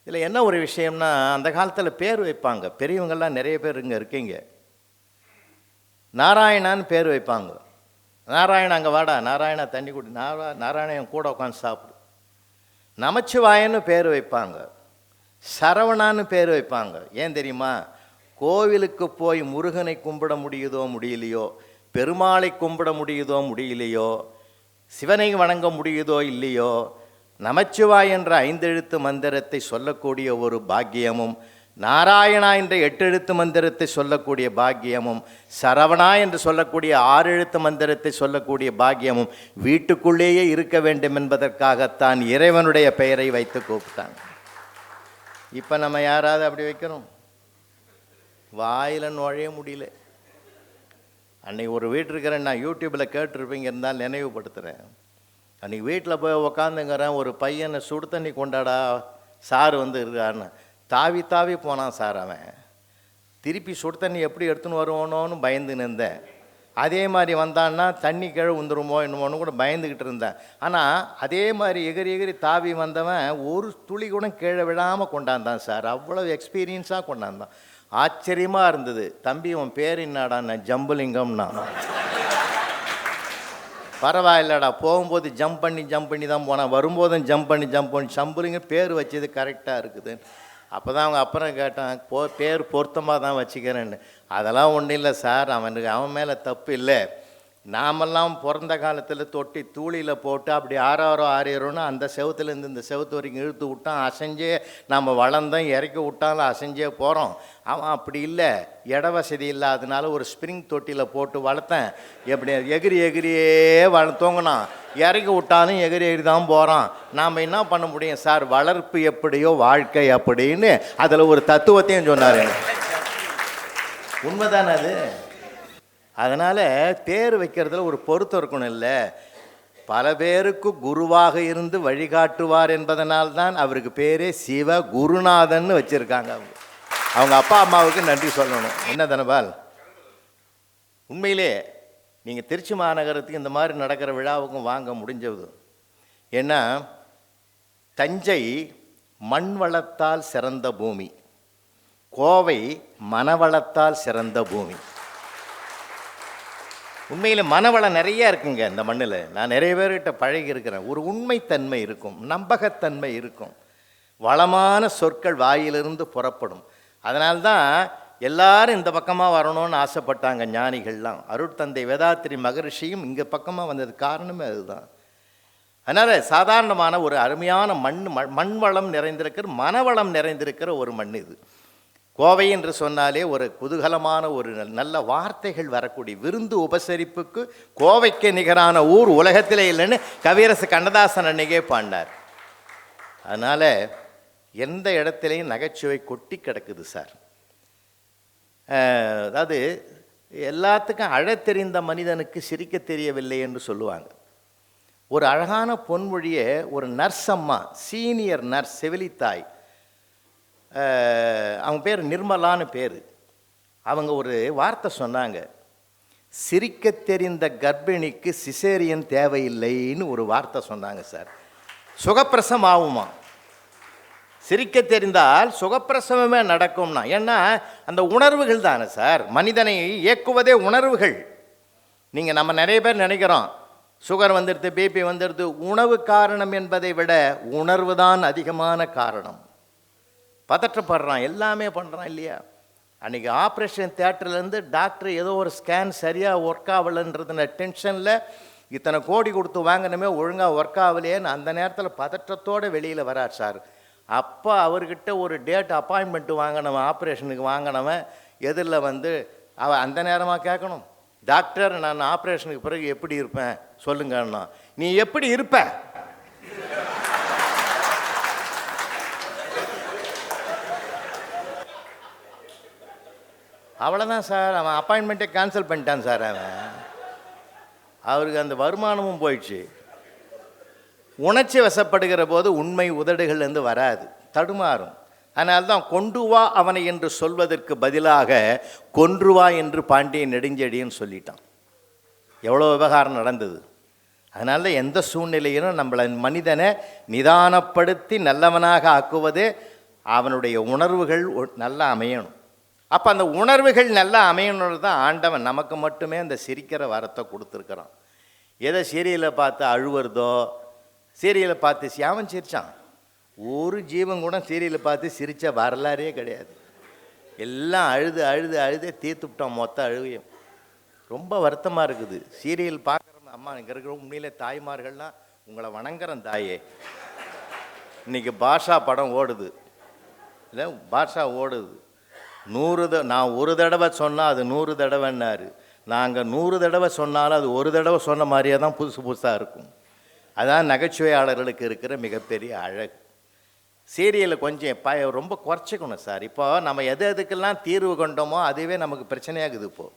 இதில் என்ன ஒரு விஷயம்னா, அந்த காலத்தில் பேர் வைப்பாங்க. பெரியவங்கள்லாம் நிறைய பேர் இங்கே இருக்கீங்க. நாராயணான்னு பேர் வைப்பாங்க. நாராயணா அங்கே வாடா, நாராயணா தண்ணி குடி, நாராயணன் கூட உட்காந்து சாப்பிடு. நமச்சிவாயன்னு பேர் வைப்பாங்க. சரவணான்னு பேர் வைப்பாங்க. ஏன் தெரியுமா? கோவிலுக்கு போய் முருகனை கும்பிட முடியுதோ முடியலையோ, பெருமாளை கும்பிட முடியுதோ முடியலையோ, சிவனை வணங்க முடியுதோ இல்லையோ, நமச்சிவாய் என்ற 5 எழுத்து மந்திரத்தை சொல்லக்கூடிய ஒரு பாக்கியமும், நாராயணா என்ற 8 எழுத்து மந்திரத்தை சொல்லக்கூடிய பாக்கியமும், சரவணா என்று சொல்லக்கூடிய 6 எழுத்து மந்திரத்தை சொல்லக்கூடிய பாக்கியமும் வீட்டுக்குள்ளேயே இருக்க வேண்டும் என்பதற்காகத்தான் இறைவனுடைய பெயரை வைத்து கூப்பிட்டாங்க. இப்போ நம்ம யாராவது அப்படி வைக்கிறோம்? வாயில் நுழைய முடியல. அன்றைக்கி ஒரு வீட்டு இருக்கிறேன், நான் யூடியூப்பில் கேட்டுருப்பீங்க, இருந்தால் நினைவுபடுத்துகிறேன். அன்றைக்கி வீட்டில் போய் உக்காந்துங்கிறேன், ஒரு பையனை சுடு தண்ணி கொண்டாடா சார் வந்து இருக்கான்னு தாவி தாவி போனான் சார். அவன் திருப்பி சுடு தண்ணி எப்படி எடுத்துன்னு வருவானோன்னு பயந்து நின்றேன். அதே மாதிரி வந்தான்னா தண்ணி கீழே வந்துருமோ என்னமோன்னு கூட பயந்துக்கிட்டு இருந்தேன். ஆனால் அதே மாதிரி எகிரி எகிரி தாவி வந்தவன் ஒரு துளி கூட கீழே விழாமல் கொண்டாந்தான் சார். அவ்வளோ எக்ஸ்பீரியன்ஸாக கொண்டாந்தான். ஆச்சரியமாக இருந்தது. தம்பி உன் பேர் என்னடாண்ணா? ஜம்புலிங்கம்னா. பரவாயில்லடா, போகும்போது ஜம்ப் பண்ணி தான் போனான், வரும்போதும் ஜம்ப் பண்ணி ஜம்புலிங்க பேர் வச்சது கரெக்டாக இருக்குது. அப்போ தான் அவங்க அப்புறம் கேட்டான், பேர் பொருத்தமாக தான் வச்சுக்கிறேன்னு. அதெல்லாம் ஒன்றும் இல்லை சார், அவன் மேலே தப்பு இல்லை. நாமெல்லாம் பிறந்த காலத்தில் தொட்டி தூளியில் போட்டு அப்படி ஆறாரோன்னு அந்த செவத்துலேருந்து இந்த செவத்து வரைக்கும் இழுத்து விட்டான், அசைஞ்சே நம்ம வளர்ந்தோம், இறக்கி விட்டாலும் அசைஞ்சே போகிறோம். அவன் அப்படி இல்லை, இட வசதி இல்லாததுனால ஒரு ஸ்ப்ரிங் தொட்டியில் போட்டு வளர்த்தேன். எப்படி எகிரியே தூங்கினான், இறக்கி விட்டாலும் எகிரி தான் போகிறான். நாம் என்ன பண்ண முடியும் சார்? வளர்ப்பு எப்படியோ வாழ்க்கை அப்படின்னு அதில் ஒரு தத்துவத்தையும் சொன்னார். உண்மைதானே அது? அதனால் பேர் வைக்கிறதுல ஒரு பொருத்தம் இருக்கணும். இல்லை, பல பேருக்கு குருவாக இருந்து வழிகாட்டுவார் என்பதனால்தான் அவருக்கு பேரே சிவ குருநாதன் வச்சுருக்காங்க. அவங்க அப்பா அம்மாவுக்கு நன்றி சொல்லணும். என்ன தனபால், உண்மையிலே நீங்கள் திருச்சி மாநகரத்துக்கு இந்த மாதிரி நடக்கிற விழாவுக்கும் வாங்க முடிஞ்சது. ஏன்னா தஞ்சை மண் வளத்தால் சிறந்த பூமி, கோவை மனவளத்தால் சிறந்த பூமி. உண்மையில் மனவளம் நிறையா இருக்குங்க இந்த மண்ணில். நான் நிறைய பேர்கிட்ட பழகி இருக்கிறேன். ஒரு உண்மைத்தன்மை இருக்கும், நம்பகத்தன்மை இருக்கும், வளமான சொற்கள் வாயிலிருந்து புறப்படும். அதனால்தான் எல்லாரும் இந்த பக்கமாக வரணும்னு ஆசைப்பட்டாங்க ஞானிகள்லாம். அருட்தந்தை வேதாத்திரி மகரிஷியும் இங்கே பக்கமாக வந்தது காரணமே அதுதான். அதனால் சாதாரணமான ஒரு அருமையான மண் வளம் நிறைந்திருக்கிற, மனவளம் நிறைந்திருக்கிற ஒரு மண் இது. கோவை என்று சொன்னாலே ஒரு குதூகலமான ஒரு நல்ல வார்த்தைகள் வரக்கூடிய விருந்து உபசரிப்புக்கு கோவைக்கு நிகரான ஊர் உலகத்திலே இல்லைன்னு கவியரசு கண்ணதாசன் அன்னைக்கே பாடினார். அதனால் எந்த இடத்துலையும் நகைச்சுவை கொட்டி கிடக்குது சார். அதாவது எல்லாத்துக்கும் அழத் தெரிந்த மனிதனுக்கு சிரிக்க தெரியவில்லை என்று சொல்லுவாங்க. ஒரு அழகான பொன்மொழியை ஒரு நர்ஸ் அம்மா, சீனியர் நர்ஸ், செவிலித்தாய், அவங்க பேர் நிர்மலான்னு பேர், அவங்க ஒரு வார்த்தை சொன்னாங்க. சிரிக்க தெரிந்த கர்ப்பிணிக்கு சிசேரியன் தேவையில்லைன்னு ஒரு வார்த்தை சொன்னாங்க சார். சுகப்பிரசவம் ஆகுமா? சிரிக்க தெரிந்தால் சுகப்பிரசவமே நடக்கும்னா. ஏன்னா அந்த உணர்வுகள் தானே சார் மனிதனை இயக்குவதே, உணர்வுகள். நீங்கள் நம்ம நிறைய பேர் நினைக்கிறோம் சுகர் வந்துடுது, பிபி வந்துடுது. உணவு காரணம் என்பதை விட உணர்வு தான் அதிகமான காரணம். பதற்றப்படுறான், எல்லாமே பண்ணுறான் இல்லையா? அன்றைக்கி ஆப்ரேஷன் தியேட்டர்லேருந்து டாக்டர் ஏதோ ஒரு ஸ்கேன் சரியாக ஒர்க் ஆகலைன்றதுன டென்ஷனில் இத்தனை கோடி கொடுத்து வாங்கினமே ஒழுங்காக ஒர்க் ஆகலையேன்னு அந்த நேரத்தில் பதற்றத்தோடு வெளியில் வரார் சார். அப்போ அவர்கிட்ட ஒரு டேட் அப்பாயின்மெண்ட்டு வாங்கினவன், ஆப்ரேஷனுக்கு வாங்கினவன் எதிரில் வந்து அவன் அந்த நேரமாக கேட்கணும், டாக்டர் நான் ஆப்ரேஷனுக்கு பிறகு எப்படி இருப்பேன் சொல்லுங்கன்னா. நீ எப்படி இருப்ப? அவ்வளோதான் சார். அவன் அப்பாயின்மெண்ட்டை கேன்சல் பண்ணிட்டான் சார். அவருக்கு அந்த வருமானமும் போயிடுச்சு. உணர்ச்சி வசப்படுகிற போது உண்மை உதடுகள்லேருந்து வராது, தடுமாறும். அதனால்தான் கொண்டு வா அவனை என்று சொல்வதற்கு பதிலாக கொன்று வா என்று பாண்டியன் நெடுஞ்செழியன் சொல்லிட்டான். எவ்வளோ விவகாரம் நடந்தது. அதனால எந்த சூழ்நிலையிலும் நம்மளை மனிதனை நிதானப்படுத்தி நல்லவனாக ஆக்குவதே அவனுடைய உணர்வுகள் நல்லா அமையணும். அப்போ அந்த உணர்வுகள் நல்லா அமையணுன்னு தான் ஆண்டவன் நமக்கு மட்டுமே அந்த சிரிக்கிற வரத்தை கொடுத்துருக்குறான். எதை சீரியலை பார்த்து அழுவுறதோ, சீரியலை பார்த்து அவன் சிரித்தான். ஒரு ஜீவன் கூட சீரியலை பார்த்து சிரித்த வரலாறே கிடையாது. எல்லாம் அழுது அழுது அழுதே தீர்த்துவிட்டோம் மொத்த அழுவையும். ரொம்ப வருத்தமாக இருக்குது. சீரியல் பார்க்குற அம்மா இங்கே இருக்கிற உண்மையிலே தாய்மார்கள்லாம் உங்களை வணங்குறேன் தாயே. இன்றைக்கி பாஷா படம் ஓடுது இல்லை, பாஷா ஓடுது. நான் ஒரு தடவை சொன்னால் அது 100 தடவைன்னாரு. நாங்கள் 100 தடவை சொன்னாலும் அது ஒரு தடவை சொன்ன மாதிரியே தான் புதுசு புதுசாக இருக்கும். அதான் நகைச்சுவையாளர்களுக்கு இருக்கிற மிகப்பெரிய அழகு. சீரியலை கொஞ்சம் ரொம்ப குறைச்சிக்கணும் சார். இப்போ நம்ம எதுக்கெல்லாம் தீர்வு கொண்டோமோ அதுவே நமக்கு பிரச்சனையாகுது. இப்போது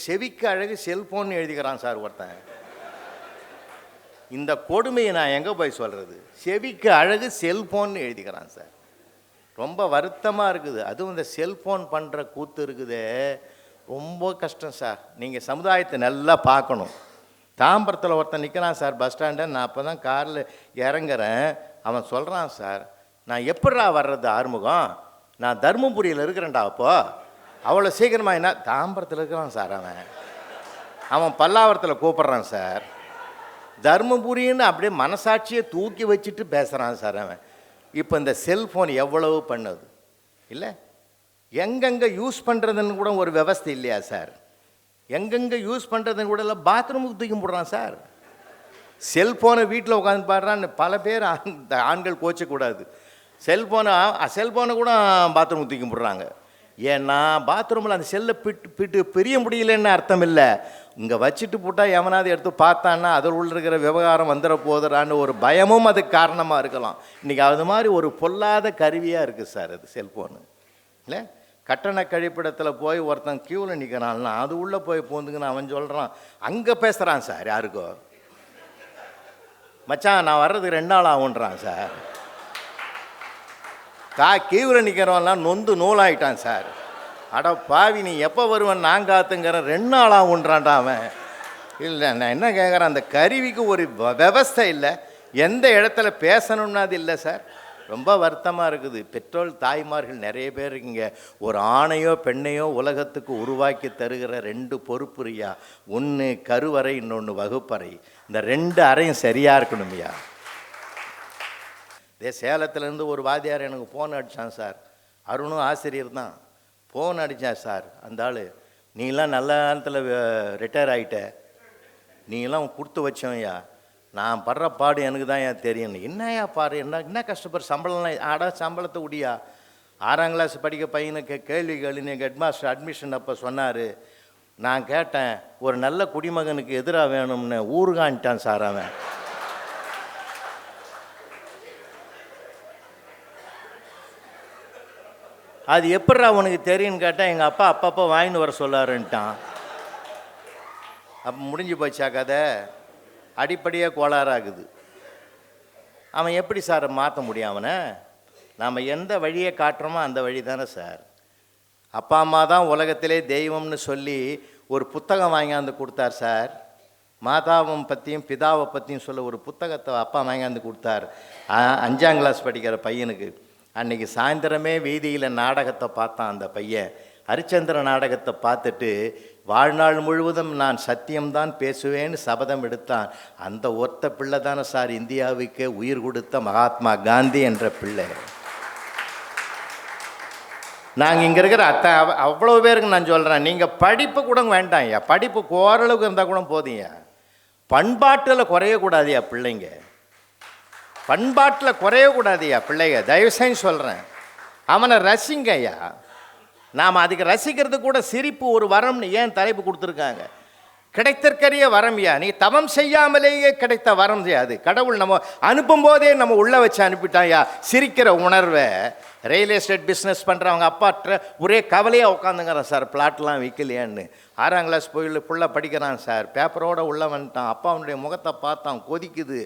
செவிக்கு அழகு செல்ஃபோன் எழுதிக்கிறான் சார் ஒருத்தன். இந்த கொடுமையை நான் எங்கே போய் சொல்கிறது? செவிக்கு அழகு செல்ஃபோன் எழுதிக்கிறான் சார். ரொம்ப வருத்தமாக இருக்குது. அதுவும் இந்த செல்ஃபோன் பண்ணுற கூத்து இருக்குதே, ரொம்ப கஷ்டம் சார். நீங்கள் சமுதாயத்தை நல்லா பார்க்கணும். தாம்பரத்தில் ஒருத்தன் நிற்கிறான் சார் பஸ் ஸ்டாண்டை. நான் அப்போ தான் காரில் இறங்குறேன். அவன் சொல்கிறான் சார், நான் எப்படா வர்றது ஆறுமுகம், நான் தருமபுரியில் இருக்கிறேன்டா. அப்போது அவ்வளோ சீக்கிரமாக என்ன தாம்பரத்தில் இருக்கிறான் சார். அவன் பல்லாவரத்தில் கூப்பிட்றான் சார். தருமபுரின்னு அப்படியே மனசாட்சியை தூக்கி வச்சுட்டு பேசுகிறான் சார் அவன். இப்போ இந்த செல்ஃபோன் எவ்வளவு பண்ணுது இல்லை? எங்கெங்கே யூஸ் பண்ணுறதுன்னு கூட ஒரு விவஸ்தை இல்லையா சார்? எங்கெங்கே யூஸ் பண்ணுறதுன்னு கூட இல்லை, பாத்ரூமுக்கு தூக்கி போடுறான் சார். செல்ஃபோனை வீட்டில் உட்காந்து பாடுறான்னு பல பேர் ஆண்கள் கோச்சக்கூடாது. செல்ஃபோனை கூட பாத்ரூமுக்கு தூக்கி போடுறாங்க. ஏன்னா பாத்ரூமில் அந்த செல்லை பிட்டு பிரிய முடியலன்னு அர்த்தம் இல்லை. இங்கே வச்சுட்டு போட்டால் எவனாவது எடுத்து பார்த்தான்னா அதில் உள்ள இருக்கிற விவகாரம் வந்துட போதுறான்னு ஒரு பயமும் அதுக்கு காரணமாக இருக்கலாம். இன்றைக்கி அது மாதிரி ஒரு பொல்லாத கருவியாக இருக்குது சார் அது செல்ஃபோனு இல்லை? கட்டண கழிப்பிடத்தில் போய் ஒருத்தன் க்யூவில் நிற்கிறான்னா அது உள்ளே போய் பூந்துங்கன்னு அவன் சொல்கிறான். அங்கே பேசுகிறான் சார் யாருக்கோ, மச்சான் நான் வர்றதுக்கு 2 நாள் ஆகுன்றான் சார். க்யூவில் நிற்கிறவன்லாம் நொந்து நூலாயிட்டான் சார். அட பாவி, நீ எப்போ வருவேன் நான் காத்துங்கிறேன், 2 நாள் ஆகுன்றான்டா அவன். இல்லை, நான் என்ன கேட்குறேன், அந்த கருவிக்கு ஒரு விவஸ்தை இல்லை. எந்த இடத்துல பேசணும்னா அது இல்லை சார். ரொம்ப வருத்தமாக இருக்குது. பெற்றோர் தாய்மார்கள் நிறைய பேர் இருக்கீங்க. ஒரு ஆணையோ பெண்ணையோ உலகத்துக்கு உருவாக்கி தருகிற 2 பொறுப்புரியா. ஒன்று கருவறை, இன்னொன்று வகுப்பறை. இந்த 2 அறையும் சரியாக இருக்கணுமையா. சேலத்துலேருந்து ஒரு வாத்தியார் எனக்கு ஃபோன் அடித்தான் சார். அருணும் ஆசிரியர் தான். ஃபோன் அடித்தான் சார். அந்த ஆள், நீலாம் நல்ல காலத்தில் ரிட்டையர் ஆகிட்ட, நீலாம் கொடுத்து வச்சோம்யா, நான் படுற பாடு எனக்கு தான் ஏன் தெரியும். என்னையா பாரு, என்ன கஷ்டப்படுற, சம்பளம்லாம் சம்பளத்தை உடியா. 6ஆம் கிளாஸ் படிக்க பையனுக்கு கேள்வி கேள்வி ஹெட் மாஸ்டர் அட்மிஷன் அப்போ சொன்னார். நான் கேட்டேன், ஒரு நல்ல குடிமகனுக்கு எதிராக வேணும்னு ஊருகான்ட்டான் சார் அவன். அது எப்பட்றா உனக்கு தெரியும்னு கேட்டால் எங்கள் அப்பா அப்பப்போ வாங்கின்னு வர சொல்லாருன்ட்டான். அப்போ முடிஞ்சு போச்சா கதை? அடிப்படையாக கோளாறாகுது. அவன் எப்படி சார் மாற்ற முடியும் அவனை? நாம் எந்த வழியை காட்டுறோமோ அந்த வழி தானே சார். அப்பா அம்மா தான் உலகத்திலே தெய்வம்னு சொல்லி ஒரு புத்தகம் வாங்கியாந்து கொடுத்தார் சார். மாதாவை பற்றியும் பிதாவை பற்றியும் சொல்ல ஒரு புத்தகத்தை அப்பா வாங்கியாந்து கொடுத்தார் 5ஆம் கிளாஸ் படிக்கிற பையனுக்கு. அன்றைக்கி சாயந்தரமே வீதியில் நாடகத்தை பார்த்தான் அந்த பையன். ஹரிச்சந்திர நாடகத்தை பார்த்துட்டு வாழ்நாள் முழுவதும் நான் சத்தியம்தான் பேசுவேன்னு சபதம் எடுத்தான். அந்த ஒத்த பிள்ளை தானே சார் இந்தியாவுக்கே உயிர் கொடுத்த மகாத்மா காந்தி என்ற பிள்ளை. நாங்கள் இங்கே இருக்கிற அவ்வளோ பேருக்கு நான் சொல்கிறேன், நீங்கள் படிப்பு கூட வேண்டாம் ஐயா, படிப்பு ஓரளவுக்கு இருந்தால் கூட போதுங்க. பண்பாட்டில் குறையக்கூடாதுயா பிள்ளைங்க, பண்பாட்டில் குறையக்கூடாதுயா பிள்ளைங்க, தயவுசெய்து சொல்கிறேன். அவனை ரசிங்க ஐயா. நாம் அதுக்கு ரசிக்கிறது கூட சிரிப்பு ஒரு வரம்னு ஏன் தலைப்பு கொடுத்துருக்காங்க? கிடைத்திருக்கிற வரம்யா, நீ தவம் செய்யாமலேயே கிடைத்த வரம் அது. கடவுள் நம்ம அனுப்பும் போதே நம்ம உள்ளே வச்சு அனுப்பிட்டாயா சிரிக்கிற உணர்வை. ரியல் எஸ்டேட் பிஸ்னஸ் பண்ணுறவங்க அப்பாட்ட ஒரே கவலையாக உட்காந்துங்கிறான் சார், பிளாட்லாம் விற்கலையான்னு. 6ஆம் கிளாஸ் ஃபுல்லாக படிக்கிறான் சார். பேப்பரோடு உள்ளே வந்துட்டான். அப்பா அவனுடைய முகத்தை பார்த்தான், கொதிக்குது.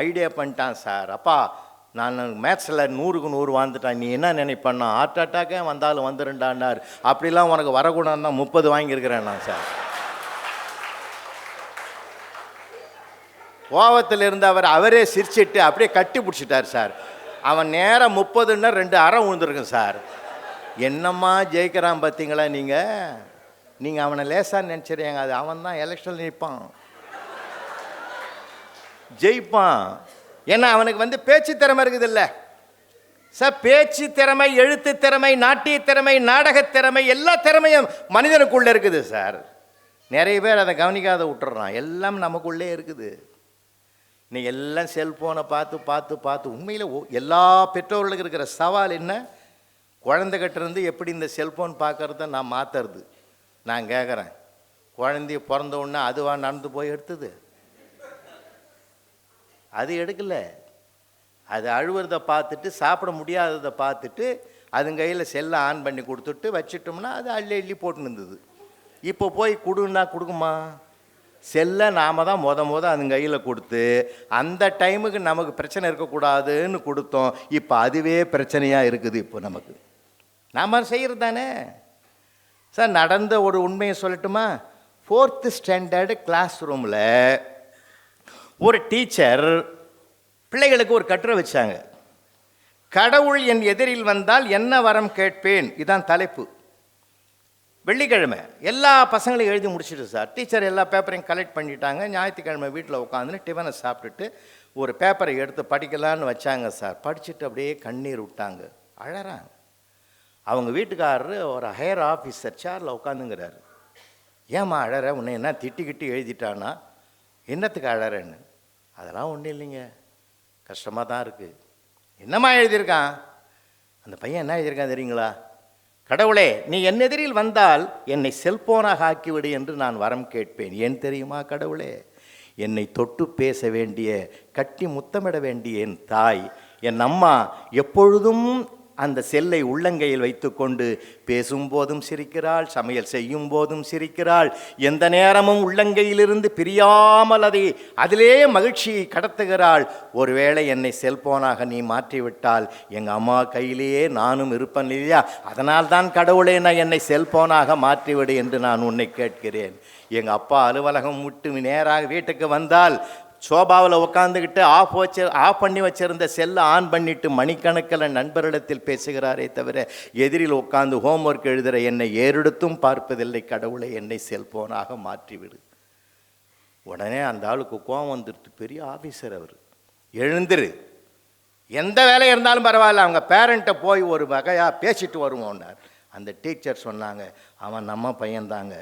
ஐடியா பண்ணிட்டான் சார், அப்பா நான் மேத்ஸில் 100க்கு 100 வாழ்ந்துட்டான், நீ என்ன நினைப்பண்ணா? ஹார்ட் அட்டாக்கே வந்தாலும் வந்துருண்டான்னார். அப்படிலாம் உனக்கு வரக்கூடாது தான் 30 வாங்கியிருக்கிறேன் நான் சார். கோவத்தில் இருந்த அவரே சிரிச்சிட்டு அப்படியே கட்டி பிடிச்சிட்டார் சார். அவன் நேரம் 30ன்னா 2 அரை விழுந்துருக்கும் சார். என்னம்மா ஜெயிக்கிறான் பார்த்தீங்களா நீங்கள் அவனை லேசாக நினச்சிடுங்க. அது அவன் தான் எலெக்ஷனில் நிற்பான், ஜெயிப்பான். ஏன்னா அவனுக்கு பேச்சு திறமை இருக்குது இல்லை சார். பேச்சு திறமை, எழுத்து திறமை, நாட்டிய திறமை, நாடகத் திறமை, எல்லா திறமையும் மனிதனுக்குள்ளே இருக்குது சார். நிறைய பேர் அதை கவனிக்காத விட்டுறான். எல்லாம் நமக்குள்ளே இருக்குது. இன்னைக்கு எல்லாம் செல்ஃபோனை பார்த்து பார்த்து பார்த்து உண்மையில் எல்லா பெற்றோர்களுக்கு இருக்கிற சவால் என்ன, குழந்தைகிட்டேருந்து எப்படி இந்த செல்ஃபோன் பார்க்குறத நான் மாற்றுறது. நான் கேட்குறேன், குழந்தைய பிறந்த உடனே அதுவாக நடந்து போய் எடுத்தது? அது எடுக்கலை. அது அழுவுறதை பார்த்துட்டு, சாப்பிட முடியாததை பார்த்துட்டு, அதுங்க கையில் செல்லை ஆன் பண்ணி கொடுத்துட்டு வச்சிட்டோம்னா அது அள்ளி அள்ளி போட்டுன்னு இருந்தது. இப்போ போய் கொடுன்னா கொடுக்குமா? செல்லை நாம் தான் அதுங்க கையில் கொடுத்து அந்த டைமுக்கு நமக்கு பிரச்சனை இருக்கக்கூடாதுன்னு கொடுத்தோம். இப்போ அதுவே பிரச்சனையாக இருக்குது. இப்போ நமக்கு நாம் செய்கிறது தானே சார். நடந்த ஒரு உண்மையை சொல்லட்டுமா? 4th ஸ்டாண்டர்டு கிளாஸ் ரூமில் ஒரு டீச்சர் பிள்ளைகளுக்கு ஒரு கட்டுரை வச்சாங்க. கடவுள் என் எதிரில் வந்தால் என்ன வரம் கேட்பேன், இதான் தலைப்பு. வெள்ளிக்கிழமை எல்லா பசங்களையும் எழுதி முடிச்சிட்டு சார். டீச்சர் எல்லா பேப்பரையும் கலெக்ட் பண்ணிட்டாங்க. ஞாயிற்றுக்கிழமை வீட்டில் உட்காந்துன்னு டிஃபனை சாப்பிட்டுட்டு ஒரு பேப்பரை எடுத்து படிக்கலான்னு வச்சாங்க சார். படிச்சுட்டு அப்படியே கண்ணீர் விட்டாங்க, அழறாங்க. அவங்க வீட்டுக்காரரு ஒரு ஹையர் ஆஃபீஸர் சேரில் உட்காந்துங்கிறாரு. ஏம்மா அழற, உன்னை என்ன திட்டிக்கிட்டு எழுதிட்டானா, என்னத்துக்கு அழறேன்னு? அதெல்லாம் ஒன்றும் இல்லைங்க, கஷ்டமாக தான் இருக்குது. என்னம்மா எழுதியிருக்கான் அந்த பையன்? என்ன எழுதியிருக்கான் தெரியுங்களா? கடவுளே, நீ என் எதிரில் வந்தால் என்னை செல்போனாக ஆக்கிவிடு என்று நான் வரம் கேட்பேன். ஏன் தெரியுமா கடவுளே? என்னை தொட்டு பேச வேண்டிய, கட்டி முத்தமிட வேண்டிய என் தாய், என் அம்மா எப்பொழுதும் அந்த செல்லை உள்ளங்கையில் வைத்துக்கொண்டு பேசும்போதும் சிரிக்கிறாள், சமையல் செய்யும் போதும் சிரிக்கிறாள். எந்த நேரமும் உள்ளங்கையிலிருந்து பிரியாமல் அதிலே மகிழ்ச்சியை கடத்துகிறாள். ஒருவேளை என்னை செல்போனாக நீ மாற்றிவிட்டால் எங்கள் அம்மா கையிலேயே நானும் இருப்பேன் இல்லையா? அதனால்தான் கடவுளே, நான் என்னை செல்போனாக மாற்றிவிடு என்று நான் உன்னை கேட்கிறேன். எங்கள் அப்பா அலுவலகம் விட்டு நேராக வீட்டுக்கு வந்தால் சோபாவில் உட்காந்துக்கிட்டு ஆஃப் பண்ணி வச்சிருந்த செல்லை ஆன் பண்ணிட்டு மணிக்கணக்கில் நண்பர்களிடத்தில் பேசுகிறாரே தவிர எதிரில் உட்காந்து ஹோம்ஒர்க் எழுதுகிற என்னை ஏறெடுத்தும் பார்ப்பதில்லை. கடவுளை, என்னை செல்போனாக மாற்றிவிடு. உடனே அந்த ஆளுக்கு கோவம் வந்துடுது. பெரிய ஆஃபீஸர் அவர். எழுந்துரு, எந்த வேலை இருந்தாலும் பரவாயில்ல, அவங்க பேரண்ட்டை போய் ஒரு வகையாக பேசிட்டு வருவோம்னார். அந்த டீச்சர் சொன்னாங்க, அவன் நம்ம பையன்தாங்க.